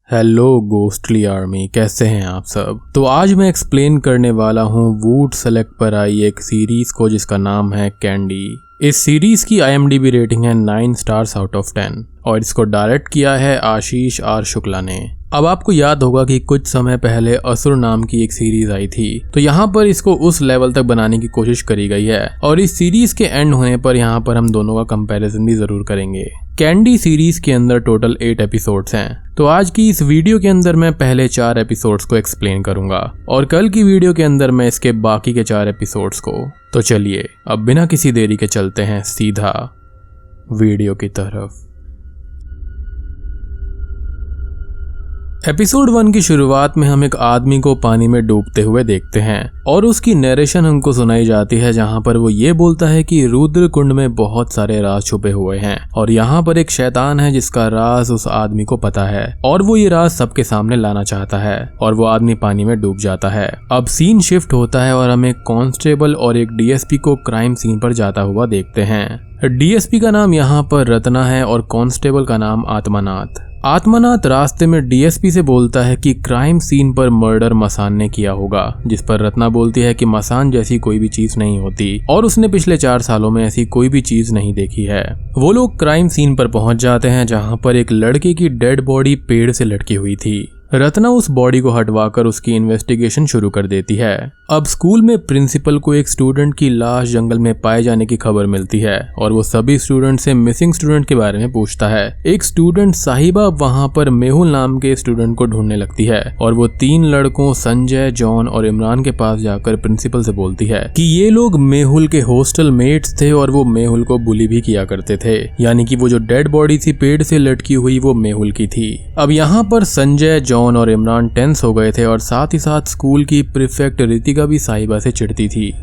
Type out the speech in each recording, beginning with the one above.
Hello ghostly army, कैसे हैं आप सब। तो आज मैं एक्सप्लेन करने वाला हूँ वूट सेलेक्ट पर आई एक सीरीज को जिसका नाम है कैंडी। इस सीरीज की IMDb रेटिंग है 9 स्टार्स आउट ऑफ 10 और इसको डायरेक्ट किया है आशीष आर शुक्ला ने। अब आपको याद होगा कि कुछ समय पहले असुर नाम की एक सीरीज आई थी, तो यहाँ पर इसको उस लेवल तक बनाने की कोशिश करी गई है और इस सीरीज के एंड होने पर यहाँ पर हम दोनों का कंपैरिजन भी जरूर करेंगे। कैंडी सीरीज के अंदर टोटल 8 एपिसोड्स हैं, तो आज की इस वीडियो के अंदर मैं पहले 4 एपिसोड्स को एक्सप्लेन करूंगा और कल की वीडियो के अंदर मैं इसके बाकी के 4 एपिसोड्स को। तो चलिए अब बिना किसी देरी के चलते हैं सीधा वीडियो की तरफ। एपिसोड 1 की शुरुआत में हम एक आदमी को पानी में डूबते हुए देखते हैं और उसकी नरेशन हमको सुनाई जाती है, जहां पर वो ये बोलता है कि रुद्र कुंड में बहुत सारे राज छुपे हुए हैं और यहाँ पर एक शैतान है जिसका राज उस आदमी को पता है और वो ये राज सबके सामने लाना चाहता है और वो आदमी पानी में डूब जाता है। अब सीन शिफ्ट होता है और हम एक कांस्टेबल और एक DSP को क्राइम सीन पर जाता हुआ देखते हैं। DSP का नाम यहाँ पर रत्ना है और कांस्टेबल का नाम आत्मानाथ। आत्मानाथ रास्ते में DSP से बोलता है कि क्राइम सीन पर मर्डर मसान ने किया होगा, जिस पर रत्ना बोलती है कि मसान जैसी कोई भी चीज नहीं होती और उसने पिछले 4 सालों में ऐसी कोई भी चीज नहीं देखी है। वो लोग क्राइम सीन पर पहुंच जाते हैं जहां पर एक लड़के की डेड बॉडी पेड़ से लटकी हुई थी। रत्ना उस बॉडी को हटवाकर उसकी इन्वेस्टिगेशन शुरू कर देती है। अब स्कूल में प्रिंसिपल को एक स्टूडेंट की लाश जंगल में पाए जाने की खबर मिलती है और वो सभी स्टूडेंट से मिसिंग स्टूडेंट के बारे में पूछता है। एक स्टूडेंट साहिबा वहां पर मेहुल नाम के स्टूडेंट को ढूंढने लगती है और वो 3 लड़कों संजय, जॉन और इमरान के पास जाकर प्रिंसिपल से बोलती है कि ये लोग मेहुल के हॉस्टल मेट्स थे और वो मेहुल को बुली भी किया करते थे, यानी कि वो जो डेड बॉडी थी पेड़ से लटकी हुई वो मेहुल की थी। अब यहाँ पर संजय, जॉन और इमरान टेंस हो गए थे और साथ ही साथ स्कूल की प्रीफेक्ट रितिका भी साहिबा से चिढ़ती थी।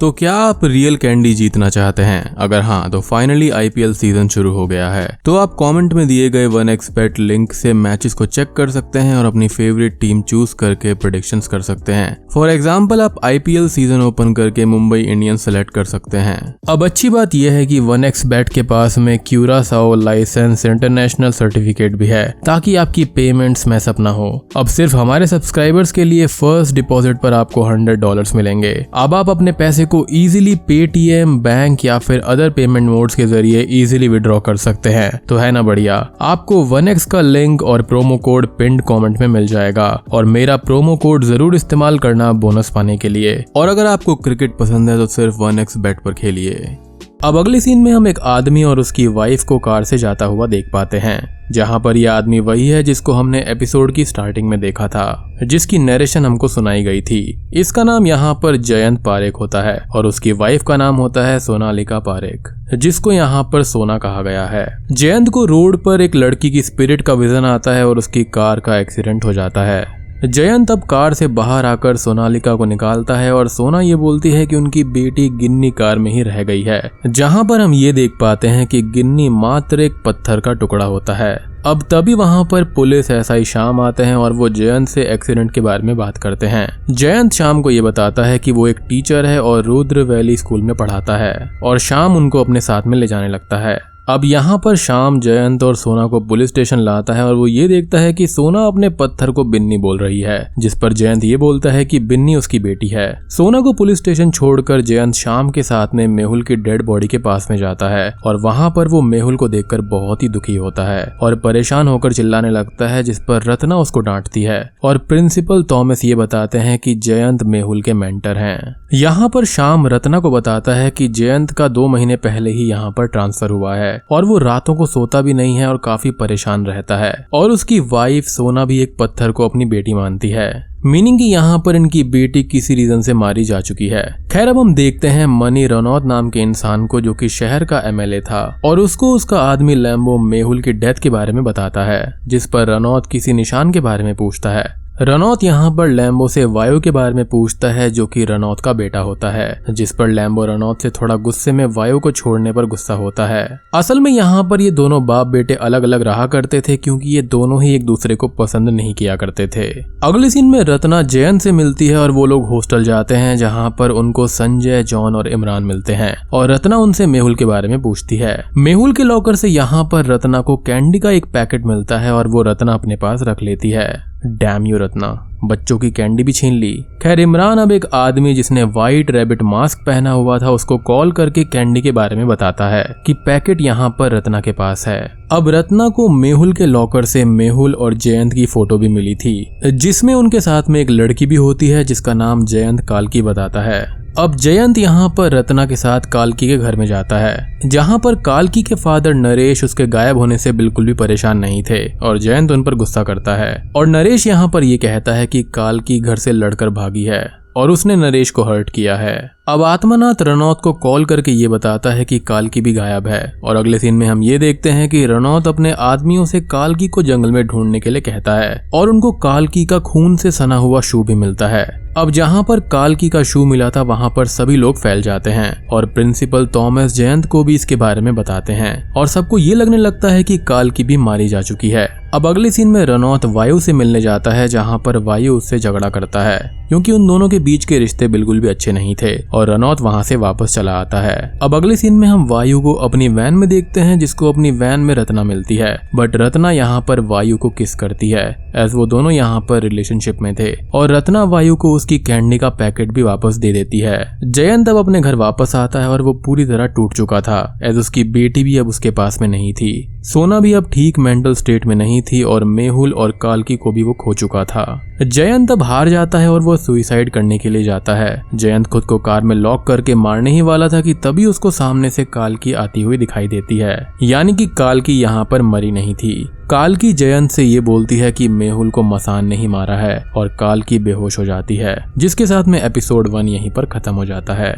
तो क्या आप रियल कैंडी जीतना चाहते हैं? अगर हाँ तो फाइनली IPL सीजन शुरू हो गया है, तो आप कमेंट में दिए गए 1xBet लिंक से मैचेस को चेक कर सकते हैं और अपनी फेवरेट टीम चूज करके प्रेडिक्शंस कर सकते हैं। फॉर एग्जांपल आप IPL सीजन ओपन करके मुंबई इंडियंस सेलेक्ट कर सकते हैं। अब अच्छी बात यह है कि 1xBet के पास में क्यूरासाओ लाइसेंस इंटरनेशनल सर्टिफिकेट भी है, ताकि आपकी पेमेंट्स मैसअप ना हो। अब सिर्फ हमारे सब्सक्राइबर्स के लिए फर्स्ट डिपॉजिट पर आपको $100 मिलेंगे। अब आप अपने पैसे को इजीली पेटीएम, बैंक या फिर अदर पेमेंट मोड्स के जरिए इजीली विड्रॉ कर सकते हैं। तो है ना बढ़िया। आपको 1x का लिंक और प्रोमो कोड पिन्ड कमेंट में मिल जाएगा और मेरा प्रोमो कोड जरूर इस्तेमाल करना बोनस पाने के लिए। और अगर आपको क्रिकेट पसंद है तो सिर्फ 1xBet पर खेलिए। अब अगले सीन में हम एक आदमी और उसकी वाइफ को कार से जाता हुआ देख पाते हैं, जहां पर यह आदमी वही है जिसको हमने एपिसोड की स्टार्टिंग में देखा था, जिसकी नरेशन हमको सुनाई गई थी। इसका नाम यहाँ पर जयंत पारेख होता है और उसकी वाइफ का नाम होता है सोनालिका पारेख, जिसको यहाँ पर सोना कहा गया है। जयंत को रोड पर एक लड़की की स्पिरिट का विजन आता है और उसकी कार का एक्सीडेंट हो जाता है। जयंत अब कार से बाहर आकर सोनालिका को निकालता है और सोना ये बोलती है कि उनकी बेटी गिन्नी कार में ही रह गई है, जहां पर हम ये देख पाते हैं कि गिन्नी मात्र एक पत्थर का टुकड़ा होता है। अब तभी वहां पर पुलिस SI श्याम आते हैं और वो जयंत से एक्सीडेंट के बारे में बात करते हैं। जयंत श्याम को ये बताता है कि वो एक टीचर है और रुद्र वैली स्कूल में पढ़ाता है और श्याम उनको अपने साथ में ले जाने लगता है। अब यहाँ पर शाम जयंत और सोना को पुलिस स्टेशन लाता है और वो ये देखता है कि सोना अपने पत्थर को बिन्नी बोल रही है, जिस पर जयंत ये बोलता है कि बिन्नी उसकी बेटी है। सोना को पुलिस स्टेशन छोड़कर जयंत शाम के साथ में मेहुल की डेड बॉडी के पास में जाता है और वहाँ पर वो मेहुल को देखकर बहुत ही दुखी होता है और परेशान होकर चिल्लाने लगता है, जिस पर रत्ना उसको डांटती है और प्रिंसिपल थॉमस ये बताते हैं कि जयंत मेहुल के मेंटर हैं। यहाँ पर शाम रत्ना को बताता है कि जयंत का 2 महीने पहले ही यहाँ पर ट्रांसफर हुआ है और वो रातों को सोता भी नहीं है और काफी परेशान रहता है और उसकी वाइफ सोना भी एक पत्थर को अपनी बेटी मानती है, मीनिंग कि यहाँ पर इनकी बेटी किसी रीजन से मारी जा चुकी है। खैर अब हम देखते हैं मनी रनौत नाम के इंसान को, जो कि शहर का MLA था और उसको उसका आदमी लैम्बो मेहुल की डेथ के बारे में बताता है, जिस पर रनौत किसी निशान के बारे में पूछता है। रनौत यहाँ पर लैम्बो से वायु के बारे में पूछता है, जो कि रनौत का बेटा होता है, जिस पर लैम्बो रनौत से थोड़ा गुस्से में वायु को छोड़ने पर गुस्सा होता है। असल में यहाँ पर ये दोनों बाप बेटे अलग अलग रहा करते थे, क्योंकि ये दोनों ही एक दूसरे को पसंद नहीं किया करते थे। अगले सीन में रत्ना जयंत से मिलती है और वो लोग हॉस्टल जाते हैं, जहाँ पर उनको संजय, जॉन और इमरान मिलते हैं और रत्ना उनसे मेहुल के बारे में पूछती है। मेहुल के लॉकर से यहाँ पर रत्ना को कैंडी का एक पैकेट मिलता है और वो रत्ना अपने पास रख लेती है। डैम यू रत्ना, बच्चों की कैंडी भी छीन ली। खैर इमरान अब एक आदमी जिसने व्हाइट रैबिट मास्क पहना हुआ था उसको कॉल करके कैंडी के बारे में बताता है कि पैकेट यहाँ पर रत्ना के पास है। अब रत्ना को मेहुल के लॉकर से मेहुल और जयंत की फोटो भी मिली थी, जिसमें उनके साथ में एक लड़की भी होती है जिसका नाम जयंत काल्की बताता है। अब जयंत यहाँ पर रत्ना के साथ काल्की के घर में जाता है, जहाँ पर काल्की के फादर नरेश उसके गायब होने से बिल्कुल भी परेशान नहीं थे और जयंत उन पर गुस्सा करता है। और नरेश यहाँ पर ये कहता है कि काल्की घर से लड़कर भागी है और उसने नरेश को हर्ट किया है। अब आत्मानाथ रनौत को कॉल करके ये बताता है कि काल्की भी गायब है और अगले सीन में हम ये देखते हैं कि रनौत अपने आदमियों से काल्की को जंगल में ढूंढने के लिए कहता है और उनको काल्की का खून से सना हुआ शू भी मिलता है। अब जहाँ पर काल्की का शू मिला था वहाँ पर सभी लोग फैल जाते हैं और प्रिंसिपल थॉमस जयंत को भी इसके बारे में बताते हैं और सबको ये लगने लगता है कि काल्की भी मारी जा चुकी है। अब अगले सीन में रनौत वायु से मिलने जाता है, जहाँ पर वायु उससे झगड़ा करता है क्योंकि उन दोनों के बीच के रिश्ते बिल्कुल भी अच्छे नहीं थे और रनौत वहाँ से वापस चला आता है। अब अगले सीन में हम वायु को अपनी वैन में देखते हैं, जिसको अपनी वैन में रत्ना मिलती है, बट रत्ना यहाँ पर वायु को किस करती है एज वो दोनों यहाँ पर रिलेशनशिप में थे और रत्ना वायु को उसकी कैंडी का पैकेट भी वापस दे देती है। जयंत अब अपने घर वापस आता है और वो पूरी तरह टूट चुका था एज उसकी बेटी भी अब उसके पास में नहीं थी। सोना भी अब ठीक मेंटल स्टेट में नहीं थी और मेहुल और काल्की को भी वो खो चुका था। जयंत अब हार जाता है और वो सुसाइड करने के लिए जाता है। जयंत खुद को कार में लॉक करके मारने ही वाला था कि तभी उसको सामने से काल्की आती हुई दिखाई देती है, यानी कि काल्की यहाँ पर मरी नहीं थी। काल्की जयंत से ये बोलती है कि मेहुल को मसान नहीं मारा है और काल्की बेहोश हो जाती है, जिसके साथ में एपिसोड 1 यहीं पर खत्म हो जाता है।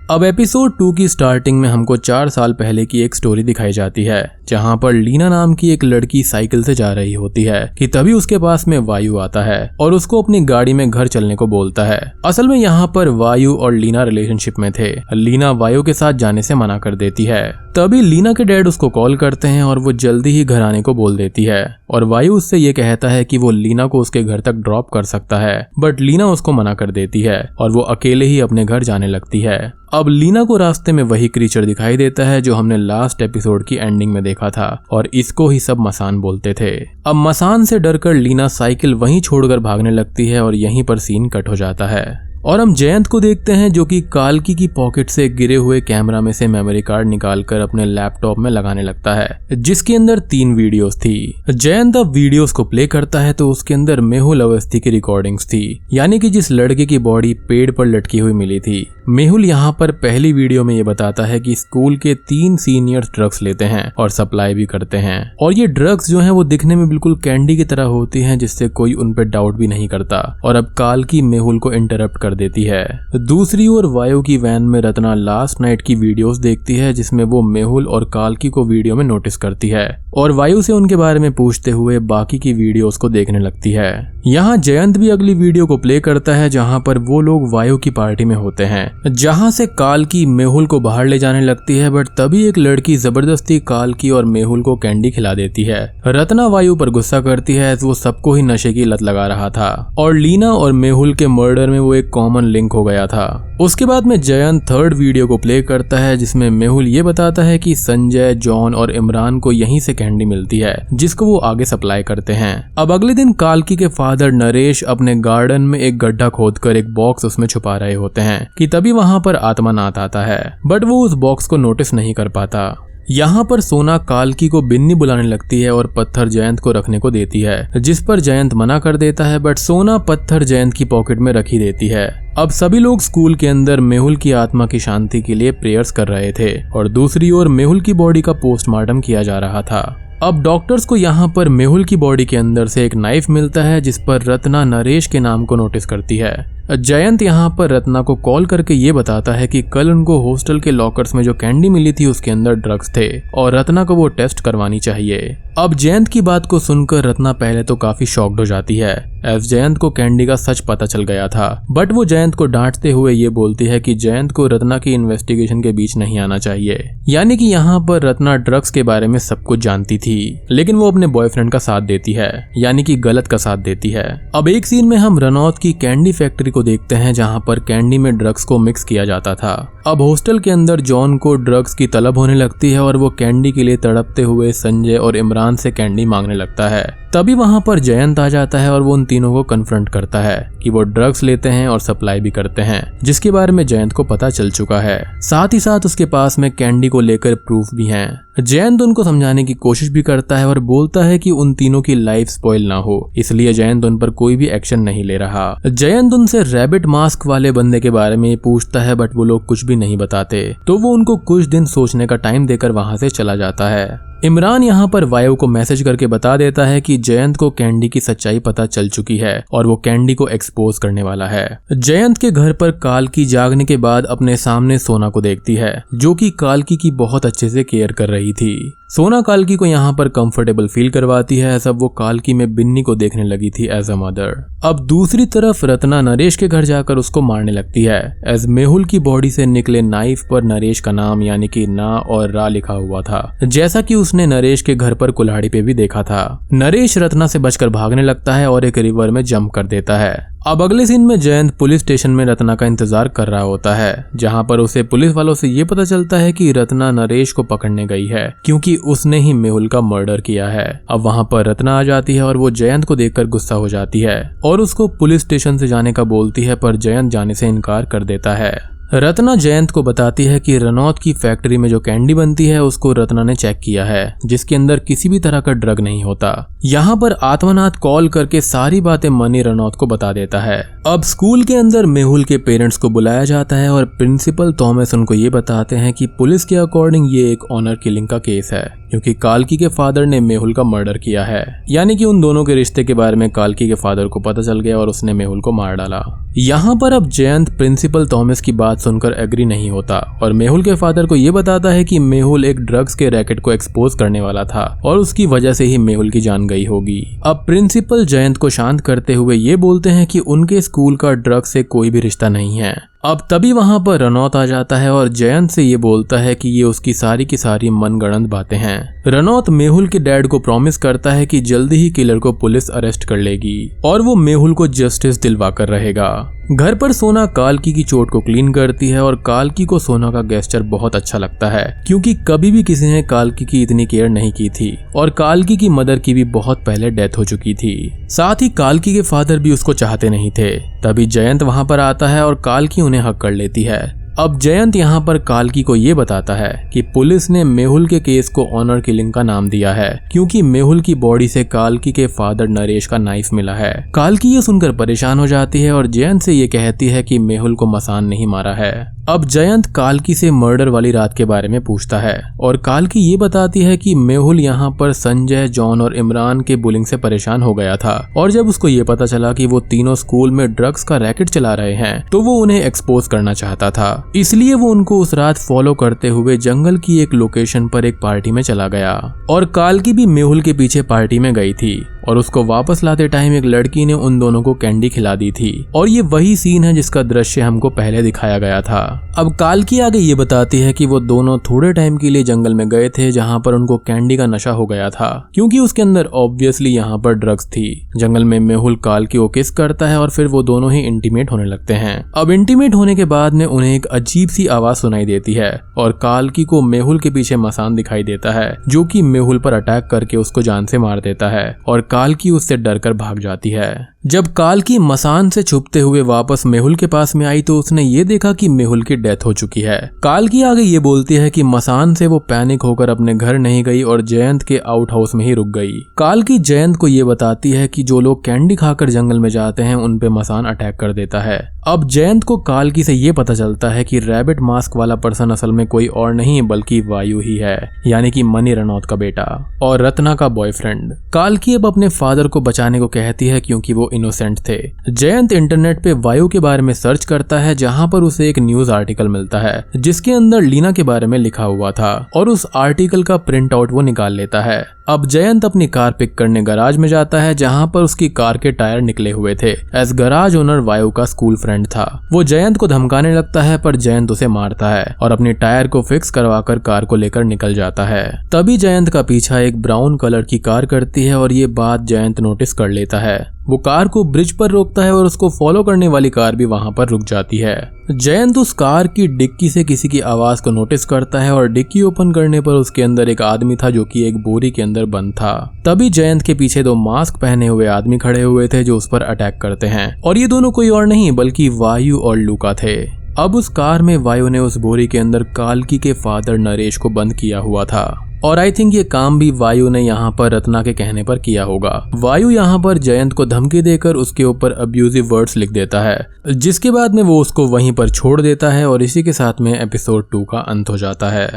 अब एपिसोड 2 की स्टार्टिंग में हमको 4 साल पहले की एक स्टोरी दिखाई जाती है, जहां पर लीना नाम की एक लड़की साइकिल से जा रही होती है कि तभी उसके पास में वायु आता है और उसको अपनी गाड़ी में घर चलने को बोलता है। असल में यहाँ पर वायु और लीना रिलेशनशिप में थे। लीना वायु के साथ जाने से मना कर देती है। तभी लीना के डैड उसको कॉल करते हैं और वो जल्दी ही घर आने को बोल देती है और वायु उससे ये कहता है कि वो लीना को उसके घर तक ड्रॉप कर सकता है, बट लीना उसको मना कर देती है और वो अकेले ही अपने घर जाने लगती है। अब लीना को रास्ते में वही क्रीचर दिखाई देता है जो हमने लास्ट एपिसोड की एंडिंग में देखा था और इसको ही सब मसान बोलते थे। अब मसान से डरकर लीना साइकिल वहीं छोड़कर भागने लगती है और यहीं पर सीन कट हो जाता है और हम जयंत को देखते हैं जो कि काल्की की पॉकेट से गिरे हुए कैमरा में से मेमोरी कार्ड निकालकर अपने लैपटॉप में लगाने लगता है, जिसके अंदर 3 वीडियोस थी। जयंत अब वीडियोस को प्ले करता है तो उसके अंदर मेहुल अवस्थी की रिकॉर्डिंग्स थी, यानी कि जिस लड़के की बॉडी पेड़ पर लटकी हुई मिली थी। मेहुल यहाँ पर पहली वीडियो में ये बताता है कि स्कूल के 3 सीनियर्स ड्रग्स लेते हैं और सप्लाई भी करते हैं और ये ड्रग्स जो हैं वो दिखने में बिल्कुल कैंडी की तरह होती हैं, जिससे कोई उन पर डाउट भी नहीं करता। और अब काल्की मेहुल को इंटरप्ट कर देती है। दूसरी ओर वायु की वैन में रत्ना लास्ट नाइट की वीडियोस देखती है, जिसमें वो मेहुल और काल्की को वीडियो में नोटिस करती है और वायु से उनके बारे में पूछते हुए बाकी की वीडियोस को देखने लगती है। यहाँ जयंत भी अगली वीडियो को प्ले करता है, जहाँ पर वो लोग वायु की पार्टी में होते हैं, जहाँ से काल्की मेहुल को बाहर ले जाने लगती है, बट तभी एक लड़की जबरदस्ती काल्की और मेहुल को कैंडी खिला देती है। रत्ना वायु पर गुस्सा करती है, वो सबको ही नशे की लत लगा रहा था और लीना और मेहुल के मर्डर में वो एक कॉमन लिंक हो गया था। उसके बाद में जयंत 3rd वीडियो को प्ले करता है, जिसमें मेहुल ये बताता है कि संजय, जॉन और इमरान को यहीं से कैंडी मिलती है, जिसको वो आगे सप्लाई करते हैं। अब अगले दिन काल्की के फादर नरेश अपने गार्डन में एक गड्ढा खोदकर एक बॉक्स उसमें छुपा रहे होते हैं कि तभी वहां पर आत्मानाथ आता है, बट वो उस बॉक्स को नोटिस नहीं कर पाता। यहाँ पर सोना काल्की को बिन्नी बुलाने लगती है और पत्थर जयंत को रखने को देती है, जिस पर जयंत मना कर देता है, बट सोना पत्थर जयंत की पॉकेट में रखी देती है। अब सभी लोग स्कूल के अंदर मेहुल की आत्मा की शांति के लिए प्रेयर्स कर रहे थे और दूसरी ओर मेहुल की बॉडी का पोस्टमार्टम किया जा रहा था। अब डॉक्टर्स को यहाँ पर मेहुल की बॉडी के अंदर से एक नाइफ मिलता है, जिस पर रत्ना नरेश के नाम को नोटिस करती है। जयंत यहाँ पर रत्ना को कॉल करके ये बताता है कि कल उनको हॉस्टल के लॉकर्स में जो कैंडी मिली थी उसके अंदर ड्रग्स थे और रत्ना को वो टेस्ट करवानी चाहिए। अब जयंत की बात को सुनकर रत्ना पहले तो काफी शॉक्ड हो जाती है, एज जयंत को कैंडी का सच पता चल गया था। बट वो जयंत को डांटते हुए ये बोलती है कि जयंत को रत्ना की इन्वेस्टिगेशन के बीच नहीं आना चाहिए। यानी कि यहाँ पर रत्ना ड्रग्स के बारे में सब कुछ जानती थी, लेकिन वो अपने बॉयफ्रेंड का साथ देती है, यानी कि गलत का साथ देती है। अब एक सीन में हम रनौत की कैंडी फैक्ट्री को देखते हैं, जहाँ पर कैंडी में ड्रग्स को मिक्स किया जाता था। अब हॉस्टल के अंदर जॉन को ड्रग्स की तलब होने लगती है और वो कैंडी के लिए तड़पते हुए संजय और इमरान से कैंडी मांगने लगता है। तभी वहां पर जयंत आ जाता है और वो उन तीनों को कन्फ्रंट करता है कि वो ड्रग्स लेते हैं और सप्लाई भी करते हैं, जिसके बारे में जयंत को पता चल चुका है। साथ ही साथ उसके पास में कैंडी को लेकर प्रूफ भी हैं। जयंत उनको समझाने की कोशिश भी करता है और बोलता है कि उन तीनों की लाइफ स्पॉइल ना हो, इसलिए जयंत उन पर कोई भी एक्शन नहीं ले रहा। जयंत उनसे रैबिट मास्क वाले बंदे के बारे में पूछता है, बट वो लोग कुछ भी नहीं बताते, तो वो उनको कुछ दिन सोचने का टाइम देकर वहां से चला जाता है। इमरान यहाँ पर वायु को मैसेज करके बता देता है कि जयंत को कैंडी की सच्चाई पता चल चुकी है और वो कैंडी को एक्सपोज करने वाला है। जयंत के घर पर काल्की जागने के बाद अपने सामने सोना को देखती है, जो कि काल्की की बहुत अच्छे से केयर कर रही थी। सोना काल्की को यहाँ पर कंफर्टेबल फील करवाती है, ऐसा वो काल्की में बिन्नी को देखने लगी थी एज अ मदर। अब दूसरी तरफ रत्ना नरेश के घर जाकर उसको मारने लगती है, एज मेहुल की बॉडी से निकले नाइफ पर नरेश का नाम यानी कि ना और रा लिखा हुआ था, जैसा कि उसने नरेश के घर पर कुल्हाड़ी पे भी देखा था। नरेश रत्ना से बचकर भागने लगता है और एक रिवर में जंप कर देता है। अब अगले सीन में जयंत पुलिस स्टेशन में रत्ना का इंतजार कर रहा होता है, जहां पर उसे पुलिस वालों से ये पता चलता है कि रत्ना नरेश को पकड़ने गई है, क्योंकि उसने ही मेहुल का मर्डर किया है। अब वहां पर रत्ना आ जाती है और वो जयंत को देखकर गुस्सा हो जाती है और उसको पुलिस स्टेशन से जाने का बोलती है, पर जयंत जाने से इनकार कर देता है। रत्ना जयंत को बताती है कि रनौत की फैक्ट्री में जो कैंडी बनती है उसको रत्ना ने चेक किया है, जिसके अंदर किसी भी तरह का ड्रग नहीं होता। यहाँ पर आत्मनाथ कॉल करके सारी बातें मनी रनौत को बता देता है। अब स्कूल के अंदर मेहुल के पेरेंट्स को बुलाया जाता है और प्रिंसिपल थॉमस उनको ये बताते हैं कि पुलिस के अकॉर्डिंग ये एक ऑनर किलिंग का केस है, क्योंकि काल्की के फादर ने मेहुल का मर्डर किया है। यानी कि उन दोनों के रिश्ते के बारे में काल्की के फादर को पता चल गया और उसने मेहुल को मार डाला। यहाँ पर अब जयंत प्रिंसिपल थॉमस की बात सुनकर एग्री नहीं होता और मेहुल के फादर को ये बताता है कि मेहुल एक ड्रग्स के रैकेट को एक्सपोज करने वाला था और उसकी वजह से ही मेहुल की जान गई होगी। अब प्रिंसिपल जयंत को शांत करते हुए ये बोलते हैं कि उनके स्कूल का ड्रग्स से कोई भी रिश्ता नहीं है। अब तभी वहां पर रनौत आ जाता है और जयंत से ये बोलता है कि ये उसकी सारी की सारी मनगढ़ंत बातें हैं। रनौत मेहुल के डैड को प्रॉमिस करता है कि जल्दी ही किलर को पुलिस अरेस्ट कर लेगी और वो मेहुल को जस्टिस दिलवा कर रहेगा। घर पर सोना काल्की की चोट को क्लीन करती है और काल्की को सोना का गेस्चर बहुत अच्छा लगता है, क्योंकि कभी भी किसी ने काल्की की इतनी केयर नहीं की थी और काल्की की मदर की भी बहुत पहले डेथ हो चुकी थी। साथ ही काल्की के फादर भी उसको चाहते नहीं थे। तभी जयंत वहां पर आता है और काल्की उन्हें हक कर लेती है। अब जयंत यहाँ पर काल्की को ये बताता है कि पुलिस ने मेहुल के केस को ऑनर किलिंग का नाम दिया है, क्योंकि मेहुल की बॉडी से काल्की के फादर नरेश का नाइफ मिला है। काल्की ये सुनकर परेशान हो जाती है और जयंत से ये कहती है कि मेहुल को मसान नहीं मारा है। अब जयंत काल्की से मर्डर वाली रात के बारे में पूछता है और काल्की ये बताती है कि मेहुल यहाँ पर संजय, जॉन और इमरान के बुलिंग से परेशान हो गया था और जब उसको ये पता चला कि वो तीनों स्कूल में ड्रग्स का रैकेट चला रहे हैं तो वो उन्हें एक्सपोज करना चाहता था, इसलिए वो उनको उस रात फॉलो करते हुए जंगल की एक लोकेशन पर एक पार्टी में चला गया और काल्की भी मेहुल के पीछे पार्टी में गई थी और उसको वापस लाते टाइम एक लड़की ने उन दोनों को कैंडी खिला दी थी और ये वही सीन है जिसका दृश्य हमको पहले दिखाया गया था। अब काल्की आगे ये बताती है कि वो दोनों थोड़े टाइम के लिए जंगल में गए थे, जहाँ पर उनको कैंडी का नशा हो गया था, क्योंकि उसके अंदर ऑब्वियसली यहाँ पर ड्रग्स थी। जंगल में मेहुल काल्की को किस करता है और फिर वो दोनों ही इंटीमेट होने लगते हैं। अब इंटीमेट होने के बाद में उन्हें एक अजीब सी आवाज सुनाई देती है और काल्की को मेहुल के पीछे मसान दिखाई देता है, जो कि मेहुल पर अटैक करके उसको जान से मार देता है और काल्की उससे डरकर भाग जाती है। जब काल्की मसान से छुपते हुए वापस मेहुल के पास में आई तो उसने ये देखा कि मेहुल की डेथ हो चुकी है। काल्की आगे ये बोलती है कि मसान से वो पैनिक होकर अपने घर नहीं गई और जयंत के आउट हाउस में ही रुक गई। काल्की जयंत को ये बताती है कि जो लोग कैंडी खाकर जंगल में जाते हैं उन पे मसान अटैक कर देता है। अब जयंत को काल्की से ये पता चलता है कि रैबिट मास्क वाला पर्सन असल में कोई और नहीं बल्कि वायु ही है, यानी कि मनी रनौत का बेटा और रत्ना का बॉयफ्रेंड। काल्की अब अपने फादर को बचाने को कहती है, क्योंकि वो वो इनोसेंट थे। जयंत इंटरनेट पे वायु के बारे में सर्च करता है, जहाँ पर उसे एक न्यूज आर्टिकल मिलता है जिसके अंदर लीना के बारे में लिखा हुआ था और उस आर्टिकल का प्रिंट आउट वो निकाल लेता है। अब जयंत अपनी कार पिक करने गैराज में जाता है, जहाँ पर उसकी कार के टायर निकले हुए थे। एज गैराज ओनर वायु का स्कूल फ्रेंड था। वो जयंत को धमकाने लगता है पर जयंत उसे मारता है और अपनी टायर को फिक्स करवाकर कार को लेकर निकल जाता है। तभी जयंत का पीछा एक ब्राउन कलर की कार करती है और ये बात जयंत नोटिस कर लेता है। वो कार को ब्रिज पर रोकता है और उसको फॉलो करने वाली कार भी वहां पर रुक जाती है। जयंत उस कार की डिक्की से किसी की आवाज को नोटिस करता है और डिक्की ओपन करने पर उसके अंदर एक आदमी था जो कि एक बोरी के अंदर बंद था। तभी जयंत के पीछे 2 मास्क पहने हुए आदमी खड़े हुए थे जो उस पर अटैक करते हैं और ये दोनों कोई और नहीं बल्कि वायु और लूका थे। अब उस कार में वायु ने उस बोरी के अंदर काल्की के फादर नरेश को बंद किया हुआ था और आई थिंक ये काम भी वायु ने यहाँ पर रत्ना के कहने पर किया होगा। वायु यहाँ पर जयंत को धमकी देकर उसके ऊपर अब्यूजिव वर्ड्स लिख देता है, जिसके बाद में वो उसको वहीं पर छोड़ देता है और इसी के साथ में एपिसोड 2 का अंत हो जाता है।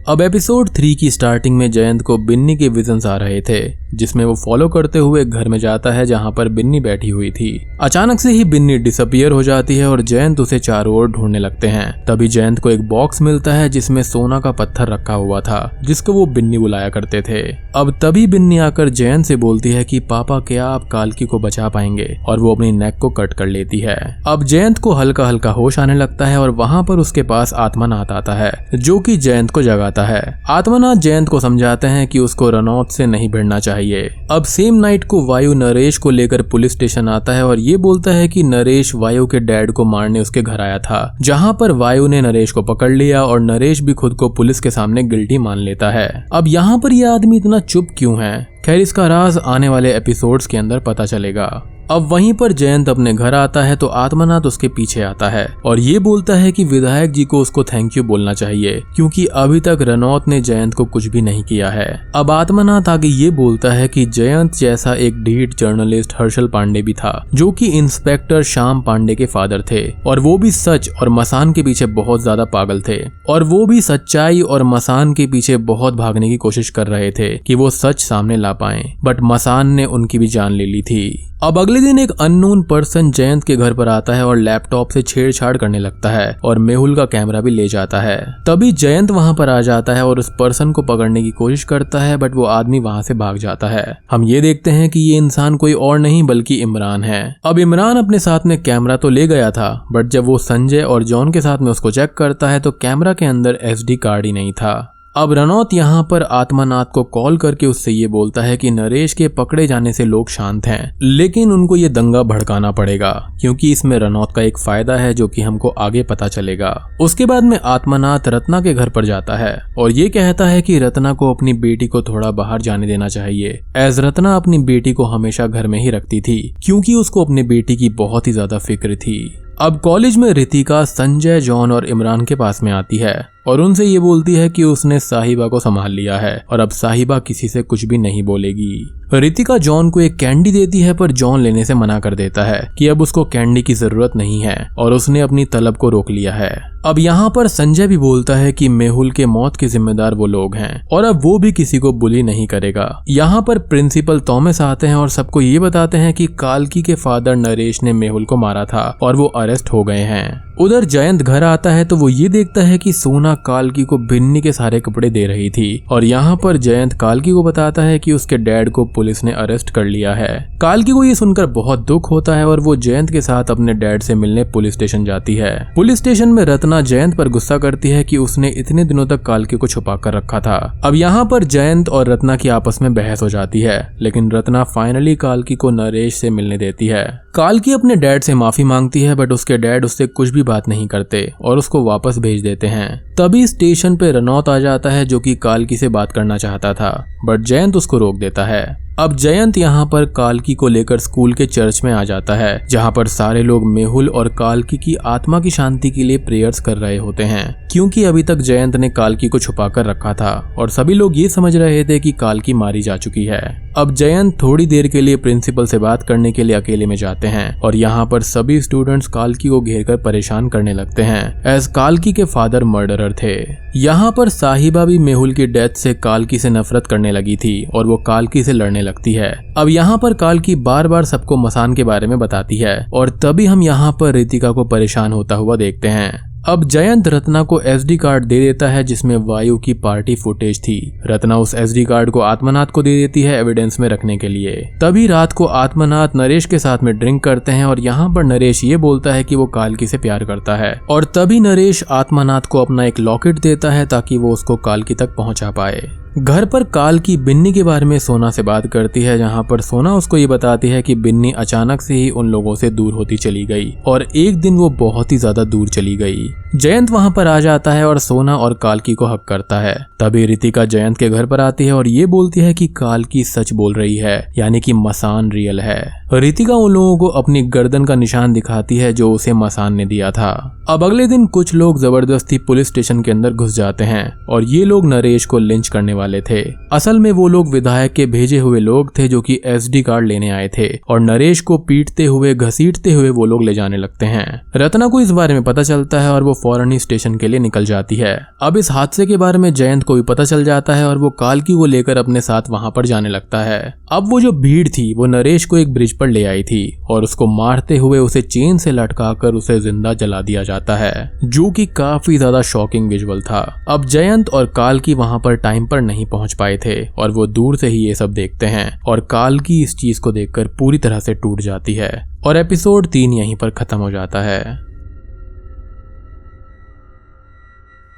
अब एपिसोड 3 की स्टार्टिंग में जयंत को बिन्नी के विजन्स आ रहे थे, जिसमें वो फॉलो करते हुए घर में जाता है जहां पर बिन्नी बैठी हुई थी। अचानक से ही बिन्नी डिसअपियर हो जाती है और जयंत उसे चारों ओर ढूंढने लगते हैं। तभी जयंत को एक बॉक्स मिलता है जिसमें सोना का पत्थर रखा हुआ था जिसको वो बिन्नी बुलाया करते थे। अब तभी बिन्नी आकर जयंत से बोलती है कि पापा क्या आप काल्की को बचा पाएंगे, और वो अपनी नेक को कट कर लेती है। अब जयंत को हल्का हल्का होश आने लगता है और वहां पर उसके पास आत्मानाथ आता है जो कि जयंत को जगाता है। आत्मानाथ जयंत को समझाते हैं कि उसको रनौत से नहीं भिड़ना चाहिए। अब सेम नाइट को वायु नरेश को लेकर पुलिस स्टेशन आता है और ये बोलता है कि नरेश वायु के डैड को मारने उसके घर आया था, जहां पर वायु ने नरेश को पकड़ लिया और नरेश भी खुद को पुलिस के सामने गिल्टी मान लेता है। अब यहाँ पर यह आदमी इतना चुप क्यों है? खैर इसका राज आने वाले एपिसोड्स के अंदर पता चलेगा। अब वहीं पर जयंत अपने घर आता है तो आत्मानाथ उसके पीछे आता है और ये बोलता है कि विधायक जी को उसको थैंक यू बोलना चाहिए क्योंकि अभी तक रनौत ने जयंत को कुछ भी नहीं किया है। अब आत्मानाथ आगे ये बोलता है कि जयंत जैसा एक ढीठ जर्नलिस्ट हर्षल पांडे भी था जो कि इंस्पेक्टर श्याम पांडे के फादर थे, और वो भी सच और मसान के पीछे बहुत ज्यादा पागल थे, और वो भी सच्चाई और मसान के पीछे बहुत भागने की कोशिश कर रहे थे कि वो सच सामने ला पाए, बट मसान ने उनकी भी जान ले ली थी। अब अगले दिन एक अननोन पर्सन जयंत के घर पर आता है और लैपटॉप से छेड़छाड़ करने लगता है और मेहुल का कैमरा भी ले जाता है। तभी जयंत वहां पर आ जाता है और उस पर्सन को पकड़ने की कोशिश करता है, बट वो आदमी वहां से भाग जाता है। हम ये देखते हैं कि ये इंसान कोई और नहीं बल्कि इमरान है। अब इमरान अपने साथ में कैमरा तो ले गया था, बट जब वो संजय और जॉन के साथ में उसको चेक करता है तो कैमरा के अंदर SD कार्ड ही नहीं था। अब रनौत यहाँ पर आत्मानाथ को कॉल करके उससे ये बोलता है कि नरेश के पकड़े जाने से लोग शांत हैं, लेकिन उनको ये दंगा भड़काना पड़ेगा क्योंकि इसमें रनौत का एक फायदा है जो कि हमको आगे पता चलेगा। उसके बाद में आत्मानाथ रत्ना के घर पर जाता है और ये कहता है कि रत्ना को अपनी बेटी को थोड़ा बाहर जाने देना चाहिए, एज रत्ना अपनी बेटी को हमेशा घर में ही रखती थी क्योंकि उसको अपनी बेटी की बहुत ही ज्यादा फिक्र थी। अब कॉलेज में रितिका संजय, जॉन और इमरान के पास में आती है और उनसे ये बोलती है कि उसने साहिबा को संभाल लिया है और अब साहिबा किसी से कुछ भी नहीं बोलेगी। रितिका जॉन को एक कैंडी देती है पर जॉन लेने से मना कर देता है कि अब उसको कैंडी की जरूरत नहीं है और उसने अपनी तलब को रोक लिया है। अब यहाँ पर संजय भी बोलता है कि मेहुल के मौत के जिम्मेदार वो लोग हैं और अब वो भी किसी को बुली नहीं करेगा। यहाँ पर प्रिंसिपल थॉमस आते हैं और सबको ये बताते हैं कि काल्की के फादर नरेश ने मेहुल को मारा था और वो अरेस्ट हो गए हैं। उधर जयंत घर आता है तो वो ये देखता है कि सोना काल्की को बिन्नी के सारे कपड़े दे रही थी और यहाँ पर जयंत काल्की को बताता है कि उसके डैड को पुलिस ने अरेस्ट कर लिया है। काल्की को ये सुनकर बहुत दुख होता है और वो जयंत के साथ अपने डैड से मिलने पुलिस स्टेशन जाती है। पुलिस स्टेशन में रत्ना जयंत पर गुस्सा करती है कि उसने इतने दिनों तक काल्की को छुपा कर रखा था। अब यहाँ पर जयंत और रत्ना की आपस में बहस हो जाती है, लेकिन रत्ना फाइनली काल्की को नरेश से मिलने देती है। काल्की अपने डैड से माफी मांगती है, बट उसके डैड उससे कुछ भी बात नहीं करते और उसको वापस भेज देते हैं। तभी स्टेशन पे रनौत आ जाता है जो कि काल्की से बात करना चाहता था, बट जयंत उसको रोक देता है। अब जयंत यहाँ पर काल्की को लेकर स्कूल के चर्च में आ जाता है, जहाँ पर सारे लोग मेहुल और काल्की की आत्मा की शांति के लिए प्रेयर्स कर रहे होते हैं, क्योंकि अभी तक जयंत ने काल्की को छुपा कर रखा था और सभी लोग ये समझ रहे थे कि काल्की मारी जा चुकी है। अब जयंत थोड़ी देर के लिए प्रिंसिपल से बात करने के लिए अकेले में जाते हैं और यहाँ पर सभी स्टूडेंट्स काल्की को घेर कर परेशान करने लगते हैं, एज काल्की के फादर मर्डरर थे। यहाँ पर साहिबा भी मेहुल की डेथ से काल्की से नफरत करने लगी थी और वो काल्की से लड़ने लगती है। अब यहाँ पर काल्की बार बार सबको मसान के बारे में बताती है और तभी हम यहाँ पर रितिका को परेशान होता हुआ देखते हैं। अब जयंत रत्ना को SD कार्ड दे देता है जिसमें वायु की पार्टी फुटेज थी। रत्ना उस SD कार्ड को आत्मनाथ को दे देती है एविडेंस में रखने के लिए। तभी रात को आत्मनाथ नरेश के साथ में ड्रिंक करते हैं और यहाँ पर नरेश ये बोलता है कि वो काल्की से प्यार करता है और तभी नरेश आत्मनाथ को अपना एक लॉकेट देता है ताकि वो उसको काल्की तक पहुंचा पाए। घर पर काल्की बिन्नी के बारे में सोना से बात करती है, जहां पर सोना उसको ये बताती है कि बिन्नी अचानक से ही उन लोगों से दूर होती चली गई और एक दिन वो बहुत ही ज्यादा दूर चली गई। जयंत वहां पर आ जाता है और सोना और काल्की को हक करता है। तभी रितिका जयंत के घर पर आती है और ये बोलती है कि काल्की सच बोल रही है, यानी कि मसान रियल है। रितिका उन लोगों को अपनी गर्दन का निशान दिखाती है जो उसे मसान ने दिया था। अब अगले दिन कुछ लोग जबरदस्ती पुलिस स्टेशन के अंदर घुस जाते हैं और ये लोग नरेश को लिंच करने वाले थे। असल में वो लोग विधायक के भेजे हुए लोग थे जो कि SD कार्ड लेने आए थे और नरेश को पीटते हुए घसीटते हुए वो लोग ले जाने लगते हैं। रत्ना को इस बारे में पता चलता है और वो फौरन ही स्टेशन के लिए निकल जाती है। अब इस हादसे के बारे में जयंत को भी पता चल जाता है और वो काल्की को लेकर अपने साथ वहां पर जाने लगता है। अब वो जो भीड़ थी वो नरेश को एक ब्रिज पर ले आई थी और उसको मारते हुए उसे चेन से लटकाकर उसे जिंदा जला दिया जाता है, जो कि काफी ज्यादा शॉकिंग विजुअल था। अब जयंत और काल्की वहां पर टाइम पर नहीं पहुंच पाए थे और वो दूर से ही ये सब देखते हैं और काल्की इस चीज को देखकर पूरी तरह से टूट जाती है और एपिसोड 3 यहीं पर खत्म हो जाता है।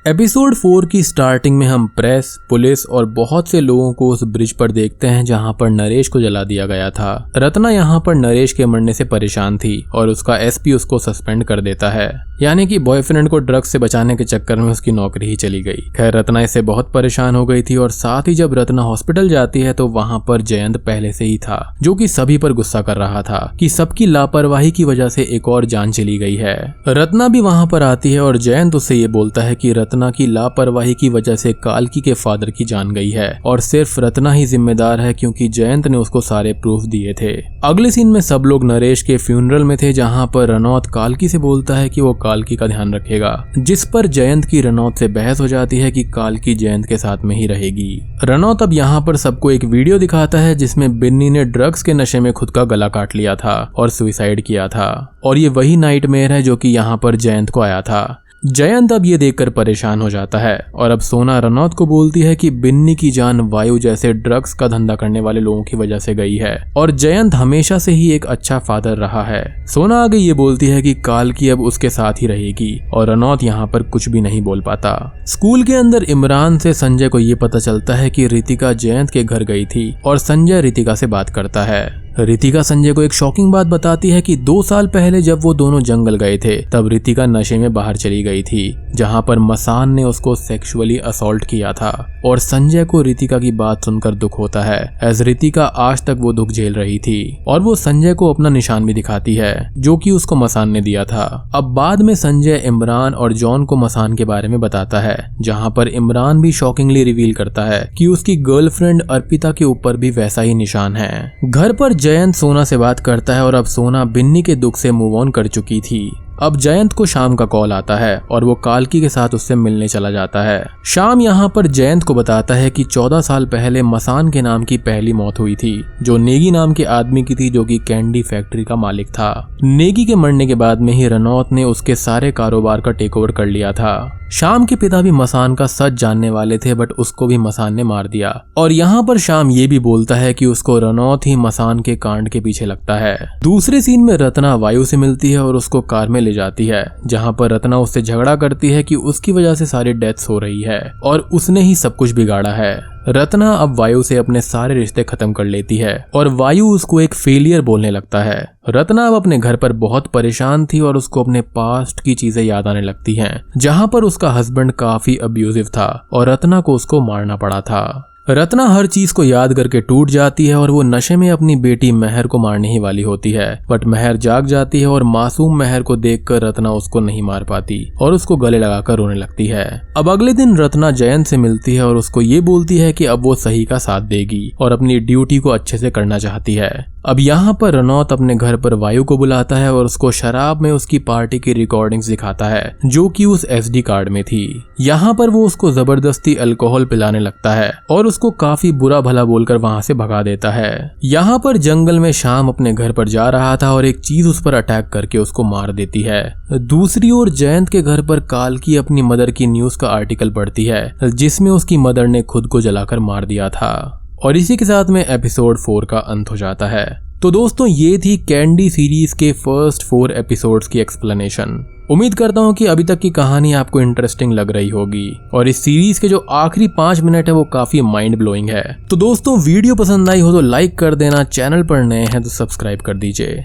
एपिसोड 4 की स्टार्टिंग में हम प्रेस, पुलिस और बहुत से लोगों को उस ब्रिज पर देखते हैं जहां पर नरेश को जला दिया गया था। रत्ना यहां पर नरेश के मरने से परेशान थी और उसका SP उसको सस्पेंड कर देता है, यानी कि बॉयफ्रेंड को ड्रग्स से बचाने के चक्कर में उसकी नौकरी ही चली गई। खैर रत्ना इससे बहुत परेशान हो गई थी और साथ ही जब रत्ना हॉस्पिटल जाती है तो वहां पर जयंत पहले से ही था, जो कि सभी पर गुस्सा कर रहा था कि सबकी लापरवाही की वजह से एक और जान चली गई है। रत्ना भी वहां पर आती है और जयंत उससे ये बोलता है कि रत्ना की लापरवाही की वजह से काल्की के फादर की जान गई है और सिर्फ रत्ना ही जिम्मेदार है क्योंकि जयंत ने उसको सारे प्रूफ दिए थे। अगले सीन में सब लोग नरेश के फ्यूनरल में थे जहां पर रनौत काल्की से बोलता है कि वो काल्की का ध्यान रखेगा, जिस पर जयंत की रनौत से बहस हो जाती है कि काल्की जयंत के साथ में ही रहेगी। रनौत अब यहाँ पर सबको एक वीडियो दिखाता है जिसमें बिन्नी ने ड्रग्स के नशे में खुद का गला काट लिया था और सुसाइड किया था और ये वही नाइटमेयर है जो कि यहाँ पर जयंत को आया था। जयंत अब ये देखकर परेशान हो जाता है और अब सोना रनौत को बोलती है कि बिन्नी की जान वायु जैसे ड्रग्स का धंधा करने वाले लोगों की वजह से गई है और जयंत हमेशा से ही एक अच्छा फादर रहा है। सोना आगे ये बोलती है कि काल्की अब उसके साथ ही रहेगी और रनौत यहाँ पर कुछ भी नहीं बोल पाता। स्कूल के अंदर इमरान से संजय को ये पता चलता है कि रितिका जयंत के घर गई थी और संजय रितिका से बात करता है। रितिका संजय को एक शॉकिंग बात बताती है कि 2 साल पहले जब वो दोनों जंगल गए थे तब रितिका नशे में बाहर चली गई थी, जहां पर मसान ने उसको सेक्सुअली असॉल्ट किया था और संजय को रितिका की बात सुनकर दुख होता है, एज रितिका आज तक वो दुख झेल रही थी और वो संजय को अपना निशान भी दिखाती है जो कि उसको मसान ने दिया था। अब बाद में संजय इमरान और जॉन को मसान के बारे में बताता है, जहाँ पर इमरान भी शॉकिंगली रिवील करता है कि उसकी गर्लफ्रेंड अर्पिता के ऊपर भी वैसा ही निशान है। घर पर जयंत सोना से बात करता है और अब सोना बिन्नी के दुख से मूव ऑन कर चुकी थी। अब जयंत को शाम का कॉल आता है और वो काल्की के साथ उससे मिलने चला जाता है। शाम यहाँ पर जयंत को बताता है कि 14 साल पहले मसान के नाम की पहली मौत हुई थी, जो नेगी नाम के आदमी की थी, जो कि कैंडी फैक्ट्री का मालिक था। नेगी के मरने के बाद में ही रनौत ने उसके सारे कारोबार का टेक ओवर कर लिया था। शाम के पिता भी मसान का सच जानने वाले थे, बट उसको भी मसान ने मार दिया। और यहाँ पर शाम ये भी बोलता है कि उसको रनौत ही मसान के कांड के पीछे लगता है। दूसरे सीन में रत्ना वायु से मिलती है और उसको कार में ले जाती है, जहाँ पर रत्ना उससे झगड़ा करती है कि उसकी वजह से सारी डेथ्स हो रही है और उसने ही सब कुछ बिगाड़ा है। रत्ना अब वायु से अपने सारे रिश्ते खत्म कर लेती है और वायु उसको एक फेलियर बोलने लगता है। रत्ना अब अपने घर पर बहुत परेशान थी और उसको अपने पास्ट की चीजें याद आने लगती हैं, जहां पर उसका हस्बैंड काफी अब्यूजिव था और रत्ना को उसको मारना पड़ा था। रत्ना हर चीज को याद करके टूट जाती है और वो नशे में अपनी बेटी महर को मारने ही वाली होती है, बट महर जाग जाती है और मासूम महर को देखकर रत्ना उसको नहीं मार पाती और उसको गले लगाकर रोने लगती है। अब अगले दिन रत्ना जयंत से मिलती है और उसको ये बोलती है कि अब वो सही का साथ देगी और अपनी ड्यूटी को अच्छे से करना चाहती है। अब यहाँ पर रनौत अपने घर पर वायु को बुलाता है और उसको शराब में उसकी पार्टी की रिकॉर्डिंग्स दिखाता है जो कि उस SD कार्ड में थी। यहाँ पर वो उसको जबरदस्ती अल्कोहल पिलाने लगता है और उसको काफी बुरा भला बोलकर वहाँ से भगा देता है। यहाँ पर जंगल में शाम अपने घर पर जा रहा था और एक चीज उस पर अटैक करके उसको मार देती है। दूसरी ओर जयंत के घर पर काल्की अपनी मदर की न्यूज का आर्टिकल पढ़ती है जिसमें उसकी मदर ने खुद को जलाकर मार दिया था। और इसी के साथ में एपिसोड 4 का अंत हो जाता है। तो दोस्तों ये थी कैंडी सीरीज के फर्स्ट 4 एपिसोड्स की एक्सप्लेनेशन। उम्मीद करता हूँ कि अभी तक की कहानी आपको इंटरेस्टिंग लग रही होगी और इस सीरीज के जो आखिरी 5 मिनट है वो काफी माइंड ब्लोइंग है। तो दोस्तों वीडियो पसंद आई हो तो लाइक कर देना, चैनल पर नए हैं तो सब्सक्राइब कर दीजिए।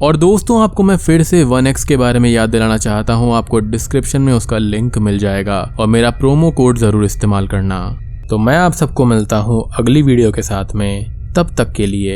और दोस्तों आपको मैं फिर से 1x के बारे में याद दिलाना चाहता हूँ, आपको डिस्क्रिप्शन में उसका लिंक मिल जाएगा और मेरा प्रोमो कोड जरूर इस्तेमाल करना। तो मैं आप सबको मिलता हूँ अगली वीडियो के साथ में, तब तक के लिए